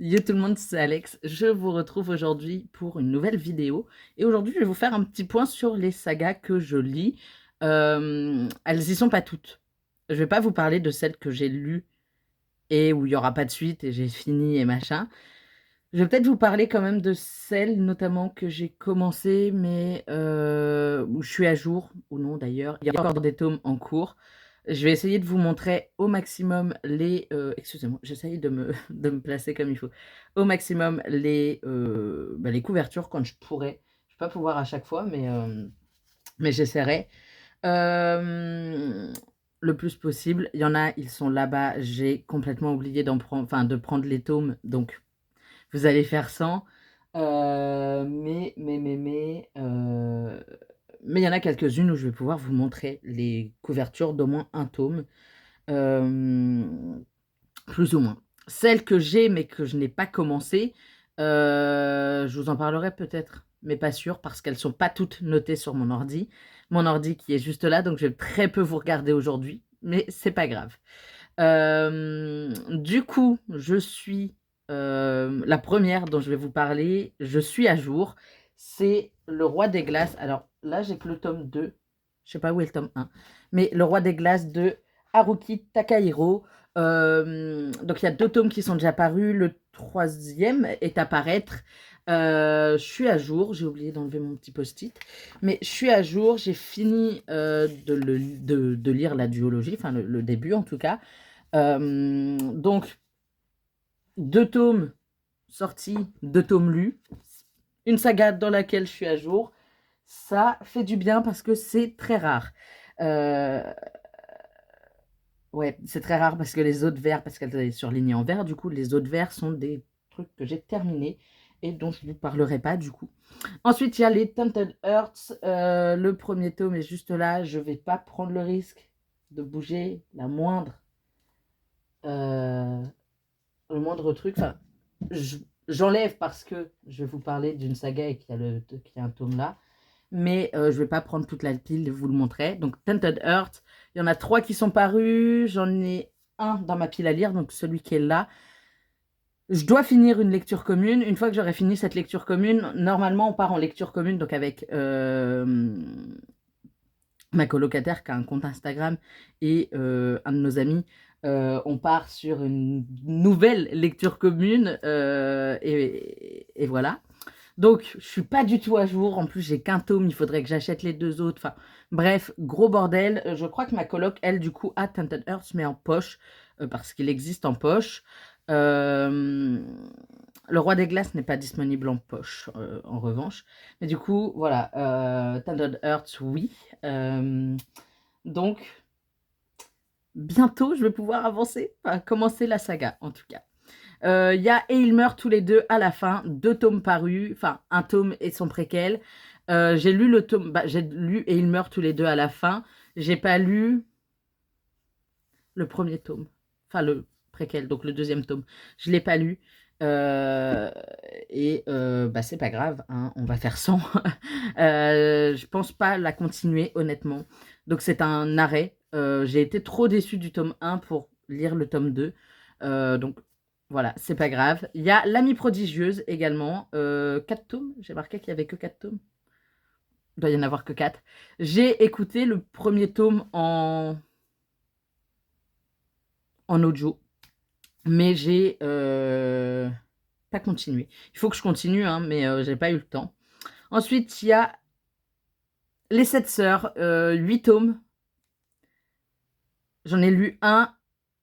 Yo tout le monde, c'est Alex. Je vous retrouve aujourd'hui pour une nouvelle vidéo. Et aujourd'hui, je vais vous faire un petit point sur les sagas que je lis. Elles y sont pas toutes. Je vais pas vous parler de celles que j'ai lues et où il y aura pas de suite et j'ai fini et machin. Je vais peut-être vous parler quand même de celles notamment que j'ai commencé, mais où je suis à jour, ou non d'ailleurs. Il y a encore des tomes en cours. Je vais essayer de vous montrer au maximum les... excusez-moi, j'essaye de me placer comme il faut. Au maximum les couvertures quand je pourrai. Je ne vais pas pouvoir à chaque fois, mais j'essaierai. Euh, le plus possible. Il y en a, ils sont là-bas. J'ai complètement oublié de prendre les tomes, donc vous allez faire 100. Mais il y en a quelques-unes où je vais pouvoir vous montrer les couvertures d'au moins un tome, euh, plus ou moins. Celles que j'ai mais que je n'ai pas commencé, je vous en parlerai peut-être, mais pas sûr, parce qu'elles ne sont pas toutes notées sur mon ordi. Mon ordi qui est juste là, donc je vais très peu vous regarder aujourd'hui, mais c'est pas grave. Du coup, je suis la première dont je vais vous parler. Je suis à jour. C'est Le Roi des Glaces. Alors là, j'ai que le tome 2. Je sais pas où est le tome 1. Mais Le Roi des Glaces de Haruki Takahiro. Donc il y a deux tomes qui sont déjà parus. Le troisième est à paraître. Je suis à jour. J'ai oublié d'enlever mon petit post-it. Mais je suis à jour. J'ai fini de lire la duologie, enfin le début en tout cas. Donc, deux tomes sortis, deux tomes lus, une saga dans laquelle je suis à jour. Ça fait du bien parce que c'est très rare. Euh, ouais, c'est très rare parce que les autres vers, parce qu'elle est surlignée en vert, du coup, les autres vers sont des trucs que j'ai terminés et dont je ne vous parlerai pas du coup. Ensuite, il y a les Tainted Earths. Le premier tome est juste là. Je ne vais pas prendre le risque de bouger euh, le moindre truc. Enfin, j'enlève parce que je vais vous parler d'une saga et qu'il y a un tome là. Mais je ne vais pas prendre toute la pile et vous le montrer. Donc, Tainted Earth, il y en a 3 qui sont parus. J'en ai un dans ma pile à lire, donc celui qui est là. Je dois finir une lecture commune. Une fois que j'aurai fini cette lecture commune, normalement, on part en lecture commune, donc avec ma colocataire qui a un compte Instagram et un de nos amis. On part sur une nouvelle lecture commune et voilà. Donc, je suis pas du tout à jour. En plus, j'ai qu'un tome. Il faudrait que j'achète les deux autres. Enfin, bref, gros bordel. Je crois que ma coloc, elle, du coup, a Tainted Earth, mais en poche, parce qu'il existe en poche. Euh, le Roi des Glaces n'est pas disponible en poche, en revanche. Mais du coup, voilà. Tainted Earth, oui. Euh, donc, bientôt, je vais pouvoir avancer, enfin, commencer la saga, en tout cas. Il y a Et ils meurent tous les deux à la fin, deux tomes parus, enfin un tome et son préquel. J'ai lu le tome, j'ai lu Et ils meurent tous les deux à la fin. J'ai pas lu le premier tome, enfin le préquel, donc le deuxième tome. Je l'ai pas lu. Euh, c'est pas grave, hein, on va faire sans. Je pense pas la continuer, honnêtement. Donc c'est un arrêt. J'ai été trop déçue du tome 1 pour lire le tome 2. Donc voilà, c'est pas grave. Il y a L'Amie prodigieuse également. 4 tomes. J'ai marqué qu'il y avait que 4 tomes. Il doit y en avoir que 4. J'ai écouté le premier tome en audio, mais j'ai pas continué. Il faut que je continue, hein, mais j'ai pas eu le temps. Ensuite, il y a Les Sept Sœurs, 8 tomes. J'en ai lu un,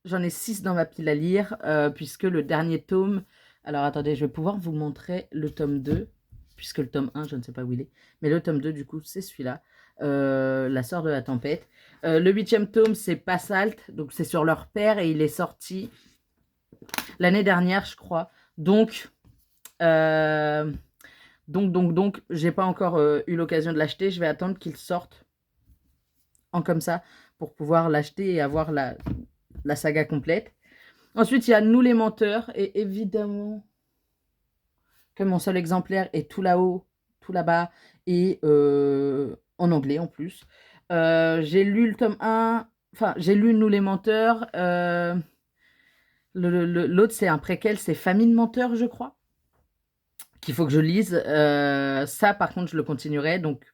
j'en ai 6 dans ma pile à lire, puisque le dernier tome... Alors attendez, je vais pouvoir vous montrer le tome 2, puisque le tome 1, je ne sais pas où il est. Mais le tome 2, du coup, c'est celui-là, La Sœur de la Tempête. Le 8e tome, c'est Passalt, donc c'est sur leur père, et il est sorti l'année dernière, je crois. Euh, donc, j'ai pas encore eu l'occasion de l'acheter. Je vais attendre qu'il sorte en comme ça pour pouvoir l'acheter et avoir la saga complète. Ensuite, il y a Nous les menteurs. Et évidemment que mon seul exemplaire est tout là-haut, tout là-bas et en anglais en plus. J'ai lu le tome 1. Enfin, j'ai lu Nous les menteurs. L'autre, c'est un préquel, c'est Famille de menteurs, je crois, qu'il faut que je lise. Ça, par contre, je le continuerai. Donc,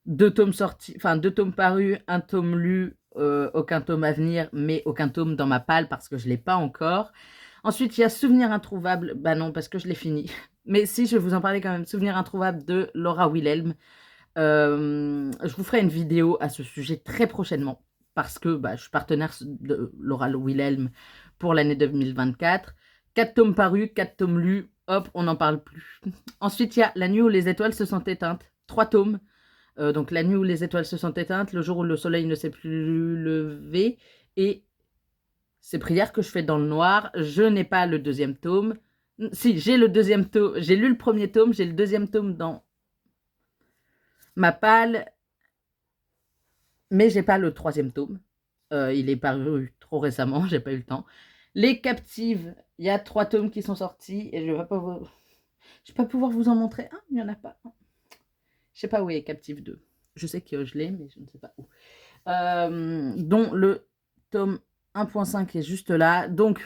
2 tomes sortis, enfin 2 tomes parus, 1 tome lu, aucun tome à venir, mais aucun tome dans ma palle parce que je ne l'ai pas encore. Ensuite, il y a Souvenir introuvable. Bah non, parce que je l'ai fini. Mais si, je vais vous en parler quand même. Souvenir introuvable de Laura Wilhelm. Je vous ferai une vidéo à ce sujet très prochainement parce que bah, je suis partenaire de Laura Wilhelm pour l'année 2024. 4 tomes parus, 4 tomes lus, hop, on n'en parle plus. Ensuite, il y a La nuit où les étoiles se sont éteintes. 3 tomes. Donc La nuit où les étoiles se sont éteintes, Le jour où le soleil ne s'est plus levé et Ces prières que je fais dans le noir. Je n'ai pas le 2e tome. Si, j'ai le 2e tome. J'ai lu le 1er tome, j'ai le 2e tome dans ma palle, mais j'ai pas le 3e tome. Il est paru trop récemment, j'ai pas eu le temps. Les Captives, il y a 3 tomes qui sont sortis et je vais pas pouvoir vous en montrer un, il n'y en a pas un. Je sais pas où est Captive 2. Je sais que je l'ai, mais je ne sais pas où. Dont le tome 1.5 est juste là. Donc,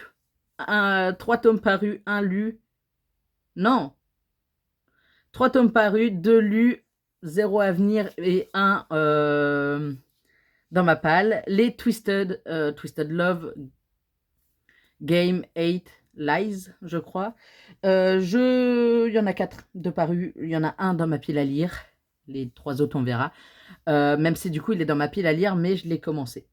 3 tomes parus, 1 lu. Non, 3 tomes parus, 2 lus, 0 à venir et 1 dans ma palle. Les Twisted Love Game 8 Lies, je crois. Il y en a 4 de parus. Il y en a 1 dans ma pile à lire. Les 3 autres, on verra. Même si du coup, il est dans ma pile à lire, mais je l'ai commencé.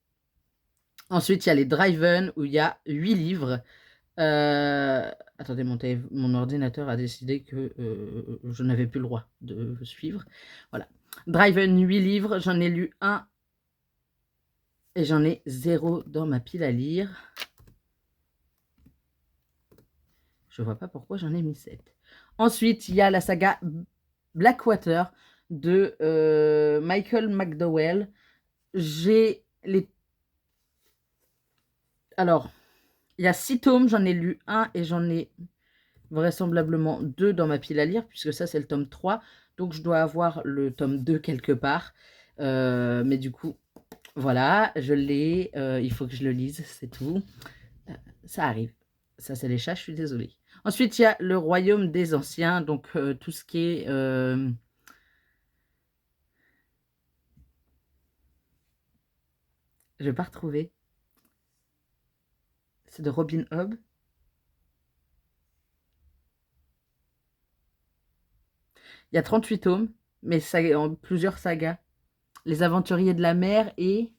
Ensuite, il y a les Driven, où il y a 8 livres. Attendez, mon ordinateur a décidé que je n'avais plus le droit de suivre. Voilà. Driven, 8 livres. J'en ai lu 1 et j'en ai 0 dans ma pile à lire. Je vois pas pourquoi j'en ai mis 7. Ensuite, il y a la saga Blackwater de Michael McDowell. J'ai les... Alors, il y a 6 tomes, j'en ai lu 1 et j'en ai vraisemblablement 2 dans ma pile à lire, puisque ça, c'est le tome 3. Donc, je dois avoir le tome 2 quelque part. Mais du coup, voilà, je l'ai. Il faut que je le lise, c'est tout. Ça arrive. Ça, c'est les chats, je suis désolée. Ensuite, il y a Le Royaume des Anciens, donc tout ce qui est... Je vais pas retrouver. C'est de Robin Hobb. Il y a 38 tomes, mais ça, en plusieurs sagas. Les Aventuriers de la Mer et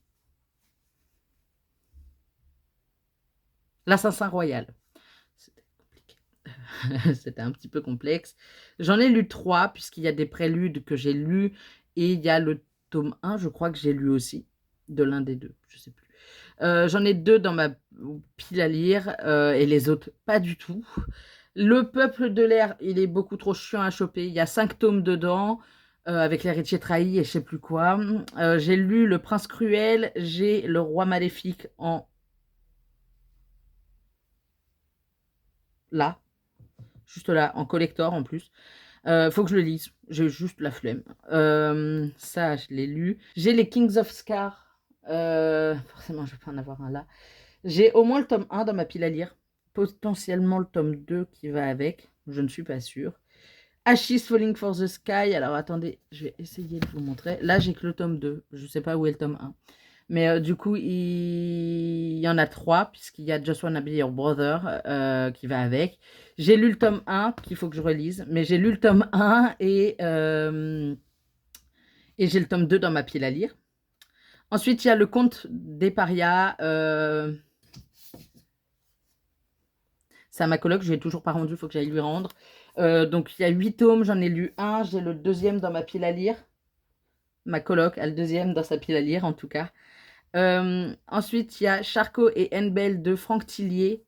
L'Assassin Royal. C'était compliqué. C'était un petit peu complexe. J'en ai lu 3, puisqu'il y a des préludes que j'ai lus, et il y a le tome 1, je crois que j'ai lu aussi, de l'un des deux, je sais plus. J'en ai 2 dans ma pile à lire, et les autres, pas du tout. Le Peuple de l'air, il est beaucoup trop chiant à choper. Il y a 5 tomes dedans, avec l'héritier trahi et je sais plus quoi. J'ai lu Le Prince Cruel, j'ai Le Roi Maléfique en... Là, juste là, en collector en plus. Faut que je le lise, j'ai juste la flemme. Ça, je l'ai lu. J'ai les Kings of Scar. Forcément, je vais pas en avoir un là. J'ai au moins le tome 1 dans ma pile à lire. Potentiellement le tome 2 qui va avec. Je ne suis pas sûre. Ashes Falling for the Sky. Alors attendez, je vais essayer de vous montrer. Là, j'ai que le tome 2. Je ne sais pas où est le tome 1. Mais du coup, il y en a 3, puisqu'il y a Just Wanna Be Your Brother qui va avec. J'ai lu le tome 1, qu'il faut que je relise. Mais j'ai lu le tome 1 et j'ai le tome 2 dans ma pile à lire. Ensuite, il y a Le Conte des Parias. C'est à ma coloc, je ne l'ai toujours pas rendu, il faut que j'aille lui rendre. Donc il y a 8 tomes, j'en ai lu 1, j'ai le 2e dans ma pile à lire. Ma coloc a le 2e dans sa pile à lire en tout cas. Ensuite, il y a Charcot et N-Bell de Franck Tillier.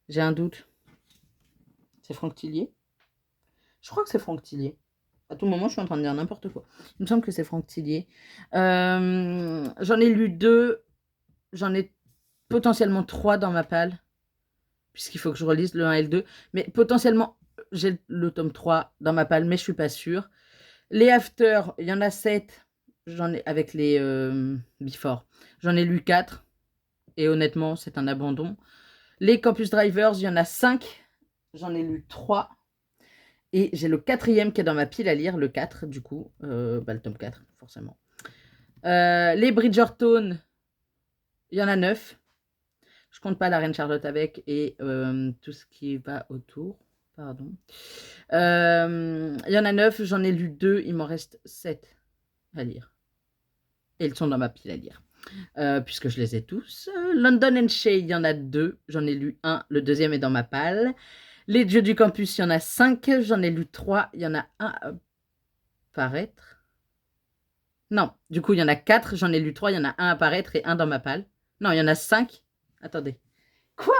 J'ai un doute. C'est Franck Tillier? Je crois que c'est Franck Tillier. À tout moment, je suis en train de dire n'importe quoi. Il me semble que c'est Franck Tillier. J'en ai lu 2. J'en ai potentiellement 3 dans ma palle. Puisqu'il faut que je relise le 1 et le 2. Mais potentiellement, j'ai le tome 3 dans ma palle, mais je ne suis pas sûre. Les After, il y en a 7. J'en ai avec les Before. J'en ai lu 4. et honnêtement, c'est un abandon. Les Campus Drivers, il y en a 5. J'en ai lu 3. Et j'ai le 4e qui est dans ma pile à lire, le 4 du coup. Le tome 4, forcément. Les Bridgerton, il y en a 9. Je compte pas la Reine Charlotte avec et tout ce qui va autour. Pardon. Il y en a 9, j'en ai lu 2, il m'en reste 7 à lire. Et ils sont dans ma pile à lire. Puisque je les ai tous. London and Shay, il y en a 2, j'en ai lu 1, le 2e est dans ma palle. Les Dieux du Campus, il y en a 5, j'en ai lu 3, il y en a 1 à paraître. Non, du coup, il y en a 4, j'en ai lu 3, il y en a 1 à paraître et 1 dans ma palle. Non, il y en a 5. Attendez. Quoi?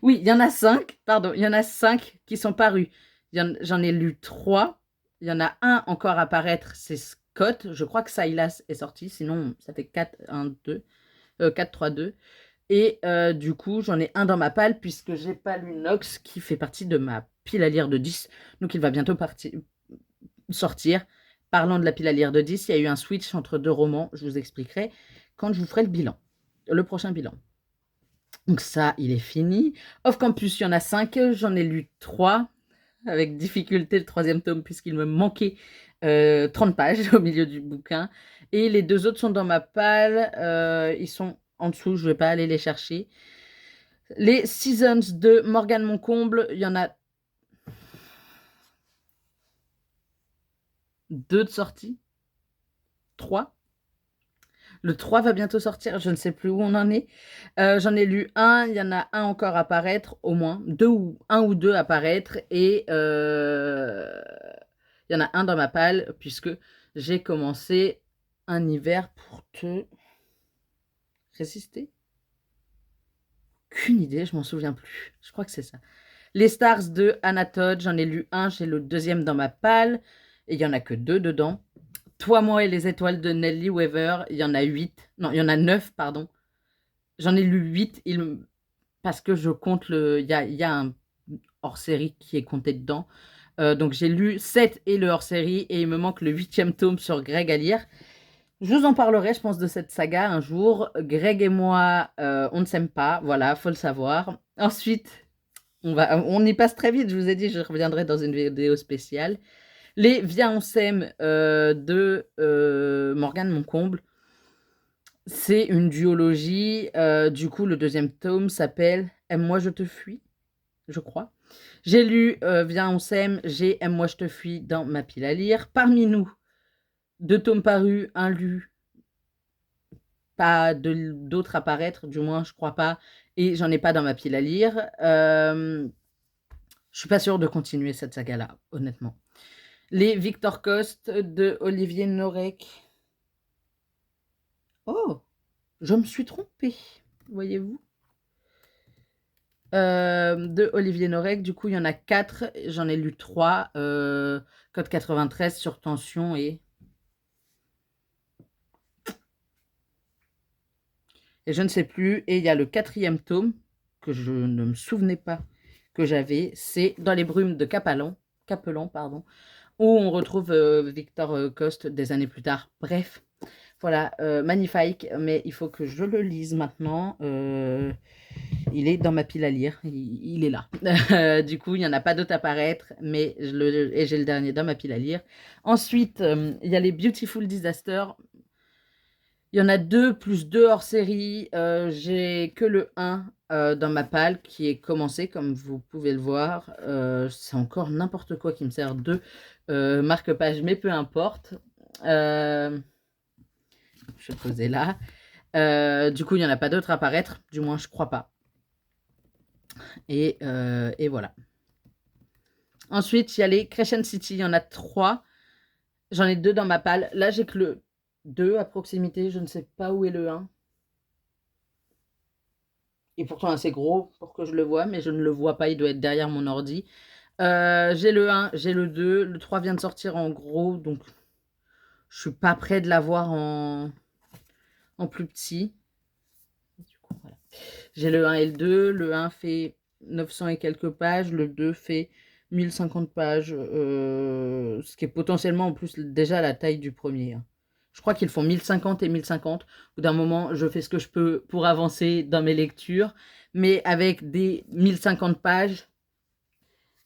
Oui, il y en a 5, pardon, il y en a 5 qui sont parus. J'en ai lu 3, il y en a 1 encore à paraître, c'est Scott. Je crois que Silas est sorti, sinon ça fait 4, 1, 2, 4, 3, 2. Et du coup, j'en ai un dans ma palle puisque j'ai pas lu Nox qui fait partie de ma pile à lire de 10. Donc il va bientôt sortir. Parlant de la pile à lire de 10, il y a eu un switch entre 2 romans. Je vous expliquerai quand je vous ferai le bilan, le prochain bilan. Donc ça, il est fini. Off Campus, il y en a 5. J'en ai lu 3 avec difficulté le 3e tome puisqu'il me manquait 30 pages au milieu du bouquin. Et les 2 autres sont dans ma palle. Ils sont en dessous, je ne vais pas aller les chercher. Les Seasons de Morgane Moncomble, il y en a 2 de sortie. 3. Le 3 va bientôt sortir, je ne sais plus où on en est. J'en ai lu 1, il y en a 1 encore à paraître, au moins. 1 ou 2 à paraître. Et il y en a 1 dans ma palle, puisque j'ai commencé un hiver pour te résister. Aucune idée, je m'en souviens plus. Je crois que c'est ça. Les Stars de Anna Todd, j'en ai lu 1, j'ai le 2e dans ma palle. Et il n'y en a que 2 dedans. Toi, moi et les étoiles de Nellie Weaver, il y en a 8. Non, il y en a 9, pardon. J'en ai lu 8, parce que je compte il y a un hors-série qui est compté dedans. Donc j'ai lu 7 et le hors-série, et il me manque le 8e tome sur Greg à lire. Je vous en parlerai, je pense, de cette saga un jour. Greg et moi, on ne s'aime pas, voilà, faut le savoir. Ensuite, on y passe très vite, je vous ai dit, je reviendrai dans une vidéo spéciale. Les Viens on s'aime de Morgane Moncomble. C'est une duologie. Du coup, le 2e tome s'appelle Aime-moi, je te fuis, je crois. J'ai lu Viens, on s'aime. J'ai Aime-moi, je te fuis dans ma pile à lire. Parmi nous, 2 tomes parus, 1 lu. Pas d'autres à paraître, du moins, je crois pas. Et j'en ai pas dans ma pile à lire. Je suis pas sûre de continuer cette saga-là, honnêtement. Les Victor Coste de Olivier Norek. Oh, je me suis trompée, voyez-vous. De Olivier Norek, du coup, il y en a 4. J'en ai lu 3. Code 93 sur tension et je ne sais plus. Et il y a le 4e tome que je ne me souvenais pas que j'avais. C'est Dans les brumes de Capellan, pardon, où on retrouve Victor Coste des années plus tard. Bref, voilà, magnifique, mais il faut que je le lise maintenant. Il est dans ma pile à lire, il est là. Du coup, il n'y en a pas d'autres à paraître, mais j'ai le dernier dans ma pile à lire. Ensuite, il y a les Beautiful Disaster. Il y en a 2 plus 2 hors série. J'ai que le 1 dans ma palle qui est commencé, comme vous pouvez le voir. C'est encore n'importe quoi qui me sert de marque-page, mais peu importe. Je vais poser là. Du coup, il n'y en a pas d'autres à paraître, du moins, je crois pas. Et voilà. Ensuite, il y a les Crescent City, il y en a 3. J'en ai 2 dans ma palle. Là, j'ai que le 2 à proximité, je ne sais pas où est le 1. Et pourtant assez gros pour que je le vois, mais je ne le vois pas, il doit être derrière mon ordi. J'ai le 1, j'ai le 2, le 3 vient de sortir en gros, donc je suis pas près de l'avoir en plus petit. Du coup, voilà. J'ai le 1 et le 2, le 1 fait 900 et quelques pages, le 2 fait 1050 pages, ce qui est potentiellement en plus déjà la taille du premier. Hein. Je crois qu'ils font 1050 et 1050. Au bout d'un moment, je fais ce que je peux pour avancer dans mes lectures. Mais avec des 1050 pages,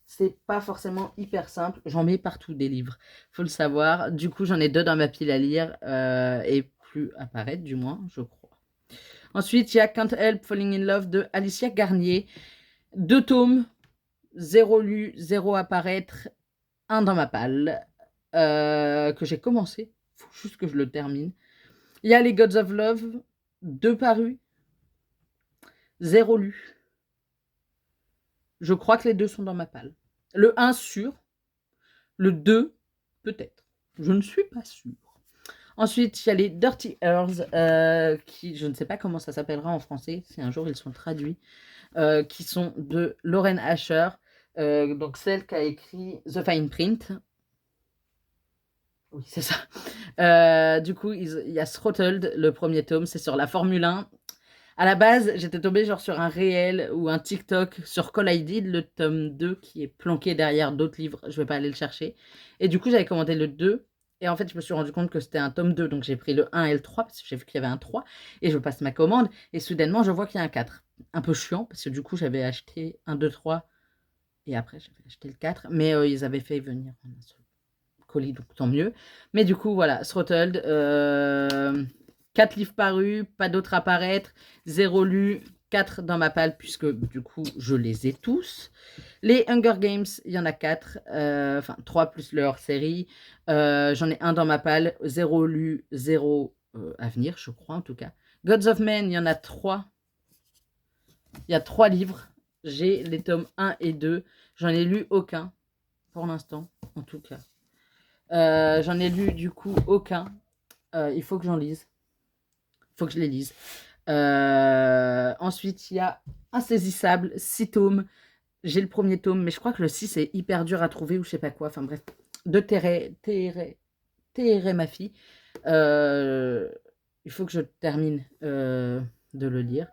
c'est pas forcément hyper simple. J'en mets partout des livres, faut le savoir. Du coup, j'en ai 2 dans ma pile à lire et plus apparaître, du moins, je crois. Ensuite, il y a Can't Help Falling in Love de Alicia Garnier. 2 tomes, 0 lu, 0 apparaître, 1 dans ma palle, que j'ai commencé. Faut juste que je le termine. Il y a les Gods of Love, 2 parus, 0 lu. Je crois que les 2 sont dans ma palle. Le 1 sûr, le 2 peut-être. Je ne suis pas sûre. Ensuite, il y a les Dirty Earls, qui, je ne sais pas comment ça s'appellera en français, si un jour ils sont traduits, qui sont de Lauren Asher, donc celle qui a écrit The Fine Print. Oui, c'est ça. Du coup, il y a Throttled, le premier tome, c'est sur la Formule 1. À la base, j'étais tombée genre sur un réel ou un TikTok sur Collided, le tome 2 qui est planqué derrière d'autres livres. Je vais pas aller le chercher. Et du coup, j'avais commandé le 2. Et en fait, je me suis rendu compte que c'était un tome 2. Donc, j'ai pris le 1 et le 3 parce que j'ai vu qu'il y avait un 3. Et je passe ma commande. Et soudainement, je vois qu'il y a un 4. Un peu chiant parce que du coup, j'avais acheté un 2, 3. Et après, j'avais acheté le 4. Mais ils avaient fait venir un seul colis, donc tant mieux. Mais du coup, voilà, Throttled. 4 livres parus, pas d'autres à paraître, 0 lu, 4 dans ma palle, puisque du coup, je les ai tous. Les Hunger Games, il y en a 4, enfin 3 plus leur série. J'en ai un dans ma palle, 0 lu, 0 à venir, je crois en tout cas. Gods of Men, il y en a 3. Il y a 3 livres. J'ai les tomes 1 et 2. J'en ai lu aucun, pour l'instant, en tout cas. J'en ai lu du coup aucun. Il faut que j'en lise. Faut que je les lise. Ensuite, il y a Insaisissable, 6 tomes. J'ai le premier tome, mais je crois que le 6 est hyper dur à trouver ou je sais pas quoi. Enfin bref, de Thérèse, ma fille. Il faut que je termine de le lire.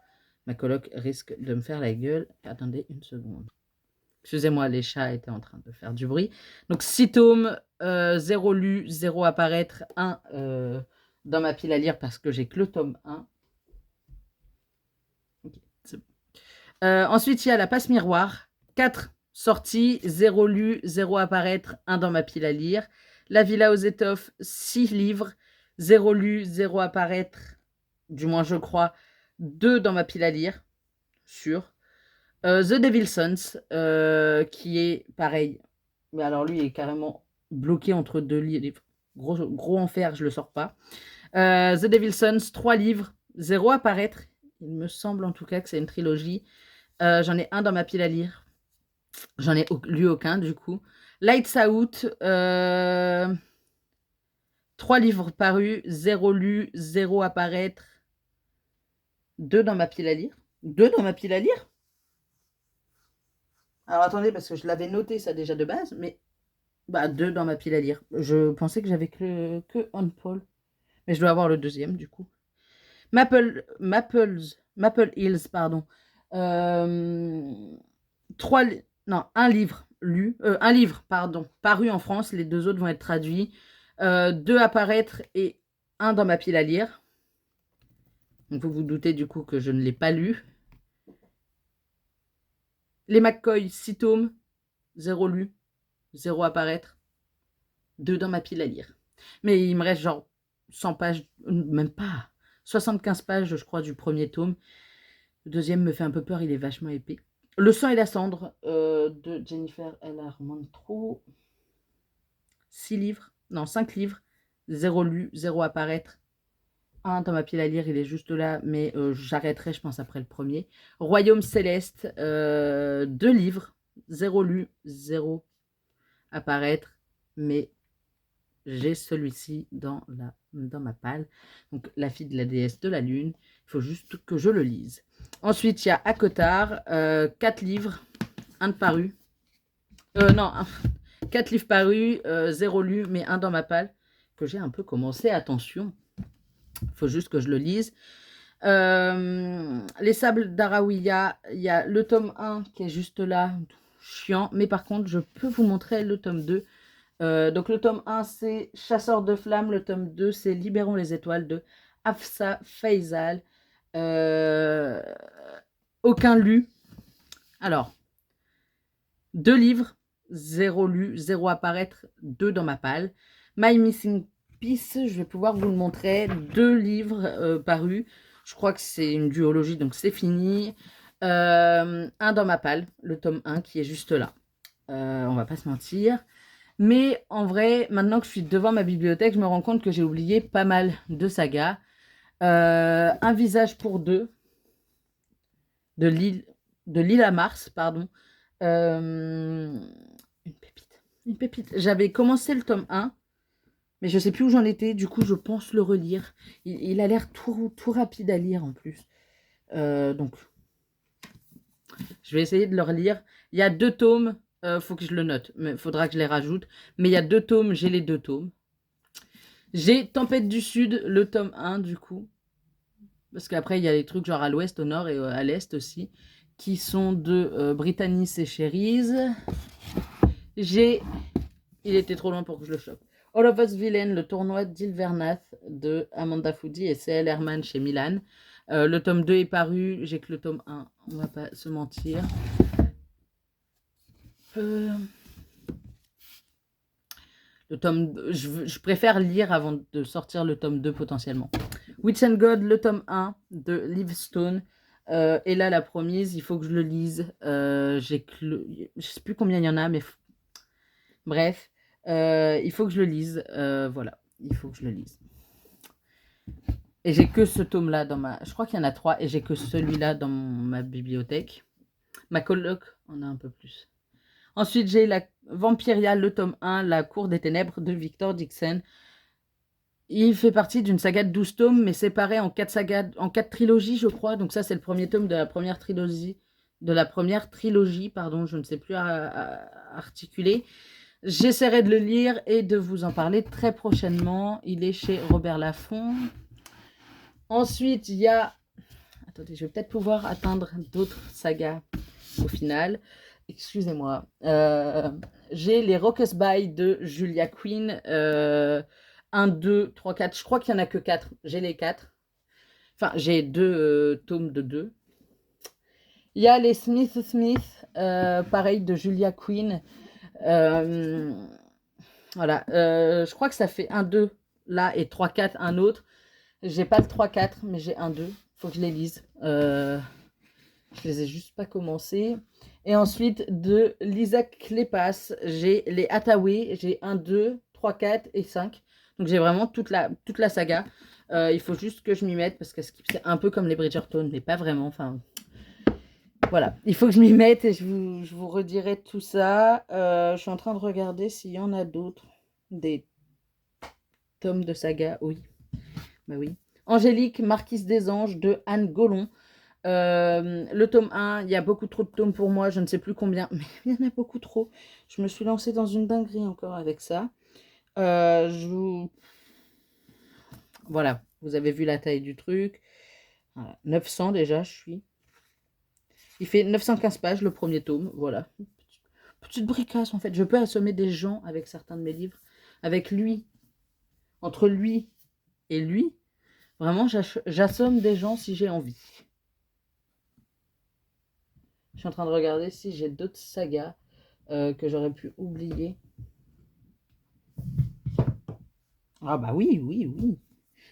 Ma coloc risque de me faire la gueule. Attendez une seconde. Excusez-moi, les chats étaient en train de faire du bruit. Donc 6 tomes, 0 lu, 0 apparaître, 1 dans ma pile à lire parce que j'ai que le tome 1. Okay, c'est bon. Ensuite, il y a La Passe Miroir. 4 sorties, 0 lu, 0 apparaître, 1 dans ma pile à lire. La Villa aux étoffes, 6 livres, 0 lu, 0 apparaître, du moins je crois, 2 dans ma pile à lire, sûr. The Devil's Sons, qui est pareil, mais alors lui il est carrément bloqué entre 2 livres. Gros enfer, je le sors pas. The Devil's Sons, 3 livres, 0 apparaître. Il me semble en tout cas que c'est une trilogie. J'en ai un dans ma pile à lire. J'en ai lu aucun du coup. Lights Out, 3 livres parus, 0 lu, 0 apparaître. 2 dans ma pile à lire. 2 dans ma pile à lire. Alors attendez, parce que je l'avais noté ça déjà de base, mais 2 dans ma pile à lire. Je pensais que j'avais que On Paul. Mais je dois avoir le deuxième du coup. Maple Hills, pardon. 1 livre lu, un livre, pardon, paru en France. Les 2 autres vont être traduits. 2 à paraître et 1 dans ma pile à lire. Donc vous vous doutez du coup que je ne l'ai pas lu. Les McCoy, 6 tomes, 0 lu, 0 à paraître, 2 dans ma pile à lire. Mais il me reste genre 100 pages, même pas, 75 pages je crois du premier tome. Le deuxième me fait un peu peur, il est vachement épais. Le sang et la cendre de Jennifer L. Armentrout. 6 livres, non 5 livres, 0 lu, 0 apparaître. 1 dans ma pile à lire, il est juste là, mais j'arrêterai je pense après le premier. Royaume Céleste, 2 livres, 0 lu, 0 apparaître, mais j'ai celui-ci dans ma palle. Donc La fille de la déesse de la lune, il faut juste que je le lise. Ensuite, il y a Acotar, 4 livres, 1 de paru. Non, 4 livres parus, 0 lu, mais 1 dans ma palle, que j'ai un peu commencé, attention. Il faut juste que je le lise. Les sables d'Araouia, il y a le tome 1 qui est juste là, chiant, mais par contre, je peux vous montrer le tome 2 Donc le tome 1, c'est Chasseur de flammes. Le tome 2, c'est Libérons les étoiles de Hafsa Faisal. Aucun lu. Alors, 2 livres, 0 lu, 0 apparaître, 2 dans ma palle. My Missing Piece, je vais pouvoir vous le montrer. 2 livres parus. Je crois que c'est une duologie, donc c'est fini. Un dans ma palle, le tome 1 qui est juste là. On va pas se mentir. Mais en vrai, maintenant que je suis devant ma bibliothèque, je me rends compte que j'ai oublié pas mal de sagas. Un visage pour deux de l'île à Mars, pardon. Une pépite. Une pépite. J'avais commencé le tome 1, mais je sais plus où j'en étais. Du coup, je pense le relire. Il a l'air tout rapide à lire en plus. Donc, je vais essayer de le relire. Il y a 2 tomes. Faut que je le note. Mais faudra que je les rajoute. Mais il y a 2 tomes. J'ai les 2 tomes. J'ai Tempête du Sud, le tome 1, du coup. Parce qu'après, il y a des trucs genre à l'ouest, au nord et à l'est aussi, qui sont de Britannies et Cherries. J'ai... Il était trop loin pour que je le chope. All of Us Villain, le tournoi d'Ilvernath de Amanda Foody et C.L. Herman chez Milan. Le tome 2 est paru, j'ai que le tome 1, on va pas se mentir. Le tome, je préfère lire avant de sortir le tome 2 potentiellement. Witch and God, le tome 1 de Livestone. Et là, la promise, il faut que je le lise. Je sais plus combien il y en a, mais bref, il faut que je le lise. Voilà, il faut que je le lise. Et j'ai que ce tome-là dans ma... Je crois qu'il y en a 3 et j'ai que celui-là dans ma bibliothèque. Ma coloc en a un peu plus. Ensuite, j'ai la Vampiria, le tome 1, La Cour des Ténèbres de Victor Dixon. Il fait partie d'une saga de 12 tomes, mais séparée en 4 sagas, en 4 trilogies, je crois. Donc ça, c'est le premier tome de la première trilogie. Pardon, je ne sais plus articuler. J'essaierai de le lire et de vous en parler très prochainement. Il est chez Robert Laffont. Ensuite, il y a... Attendez, je vais peut-être pouvoir atteindre d'autres sagas au final. Excusez-moi. J'ai les Rockesby de Julia Quinn. 1, 2, 3, 4. Je crois qu'il n'y en a que 4. J'ai les 4. Enfin, j'ai 2 tomes de 2. Il y a les Smith, pareil, de Julia Quinn. Voilà. Je crois que ça fait 1, 2 là et 3, 4, un autre. J'ai pas le 3, 4, mais j'ai 1, 2. Faut que je les lise. Je les ai juste pas commencés. Et ensuite, de Lisa Kleypas, j'ai les Hathaway. J'ai 1, 2, 3, 4 et 5. Donc j'ai vraiment toute la saga. Il faut juste que je m'y mette parce que c'est un peu comme les Bridgerton, mais pas vraiment. Enfin, voilà. Il faut que je m'y mette et je vous redirai tout ça. Je suis en train de regarder s'il y en a d'autres. Des tomes de saga, oui. Bah oui. Angélique, Marquise des Anges de Anne Gollon. Le tome 1, il y a beaucoup trop de tomes pour moi, je ne sais plus combien, mais il y en a beaucoup trop. Je me suis lancée dans une dinguerie encore avec ça. Voilà, vous avez vu la taille du truc. Voilà. 900 déjà, je suis. Il fait 915 pages le premier tome, voilà. Petite bricasse en fait. Je peux assommer des gens avec certains de mes livres. Avec lui, entre lui et lui, vraiment, j'assomme des gens si j'ai envie. Je suis en train de regarder si j'ai d'autres sagas que j'aurais pu oublier. Ah bah oui, oui, oui.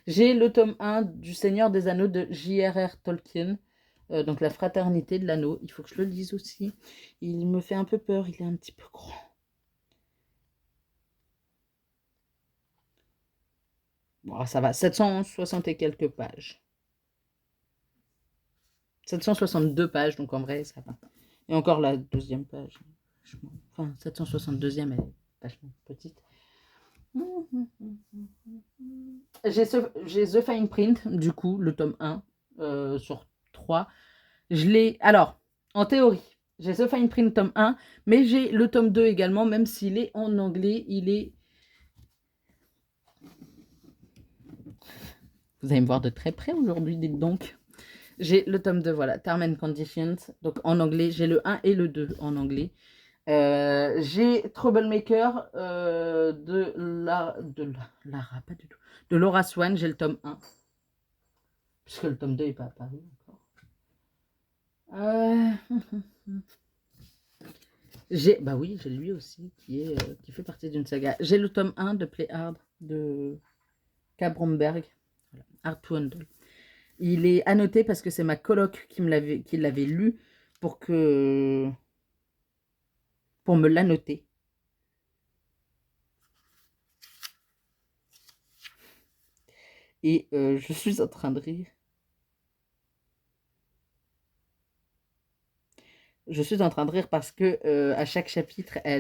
J'ai le tome 1 du Seigneur des Anneaux de J.R.R. Tolkien. Donc la Fraternité de l'Anneau. Il faut que je le lise aussi. Il me fait un peu peur, il est un petit peu grand. Bon, ça va, 760 et quelques pages. 762 pages, donc en vrai, ça va. Et encore la 12e page. Enfin, 762e, elle est vachement petite. J'ai The Fine Print, du coup, le tome 1 sur 3. Je l'ai... Alors, en théorie, j'ai The Fine Print tome 1, mais j'ai le tome 2 également, même s'il est en anglais, il est... Vous allez me voir de très près aujourd'hui, dites donc. J'ai le tome 2, voilà, Term and Conditions. Donc en anglais, j'ai le 1 et le 2 en anglais. J'ai Troublemaker Lara, pas du tout. De Laura Swan, j'ai le tome 1. Puisque le tome 2 n'est pas apparu encore. Bah oui, j'ai lui aussi, qui fait partie d'une saga. J'ai le tome 1 de Play Hard de K. Bromberg. Voilà. Hard to Handle. Il est annoté parce que c'est ma coloc qui l'avait lu pour me l'annoter. Et je suis en train de rire. Je suis en train de rire parce que à chaque chapitre, à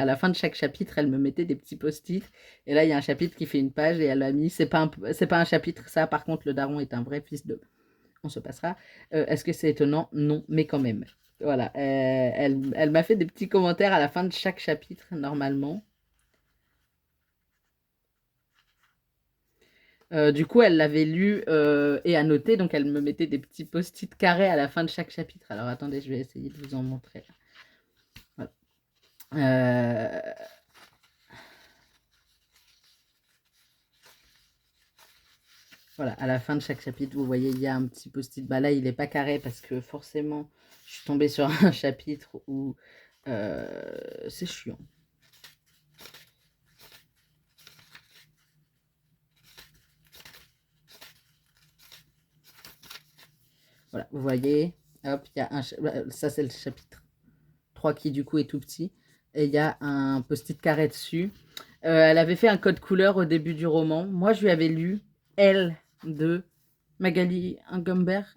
la fin de chaque chapitre, elle me mettait des petits post-it. Et là, il y a un chapitre qui fait une page et elle a mis, c'est pas un chapitre, ça. Par contre, le daron est un vrai fils de. On se passera. Est-ce que c'est étonnant? Non, mais quand même. Voilà. Elle m'a fait des petits commentaires à la fin de chaque chapitre, normalement. Du coup, elle l'avait lu et annoté, donc elle me mettait des petits post-it carrés à la fin de chaque chapitre. Alors attendez, je vais essayer de vous en montrer. Voilà. Voilà, à la fin de chaque chapitre, vous voyez, il y a un petit post-it. Bah là, il n'est pas carré parce que forcément, je suis tombée sur un chapitre où c'est chiant. Voilà, vous voyez, hop, il y a ça c'est le chapitre 3 qui du coup est tout petit. Et il y a un post-it carré dessus. Elle avait fait un code couleur au début du roman. Moi, je lui avais lu L de Magali Gumbert.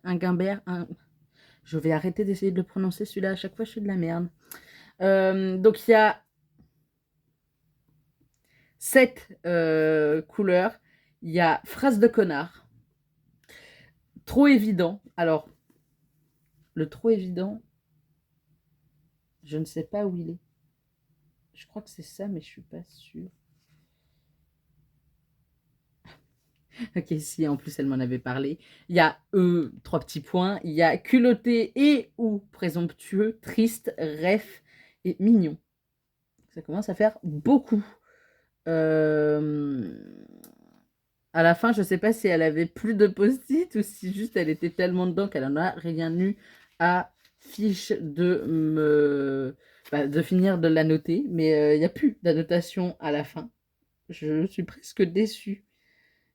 Je vais arrêter d'essayer de le prononcer celui-là. À chaque fois, je suis de la merde. Donc, il y a 7 couleurs. Il y a phrase de connard. Trop évident. Alors, le trop évident, je ne sais pas où il est. Je crois que c'est ça, mais je suis pas sûre. Ok, si, en plus, elle m'en avait parlé. Il y a 3 petits points. Il y a culotté et ou présomptueux, triste, ref et mignon. Ça commence à faire beaucoup. À la fin, je ne sais pas si elle avait plus de post-it ou si juste elle était tellement dedans qu'elle n'en a rien eu à fiche de finir de la noter. Mais il n'y a plus d'annotation à la fin. Je suis presque déçue.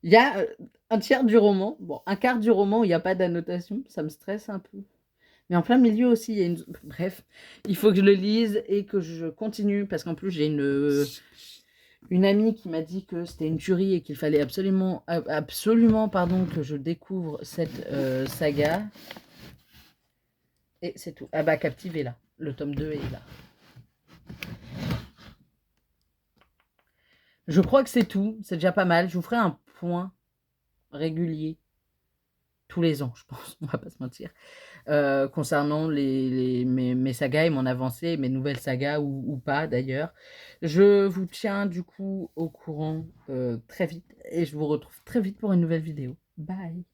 Il y a un tiers du roman, bon, un quart du roman où il n'y a pas d'annotation, ça me stresse un peu. Mais en plein milieu aussi, il y a une. Bref, il faut que je le lise et que je continue parce qu'en plus, j'ai une amie qui m'a dit que c'était une tuerie et qu'il fallait absolument pardon, que je découvre cette saga. Et c'est tout. Ah bah, Captive est là. Le tome 2 est là. Je crois que c'est tout. C'est déjà pas mal. Je vous ferai un point régulier tous les ans, je pense, on va pas se mentir, concernant mes sagas et mon avancée, mes nouvelles sagas ou pas d'ailleurs. Je vous tiens du coup au courant très vite et je vous retrouve très vite pour une nouvelle vidéo. Bye!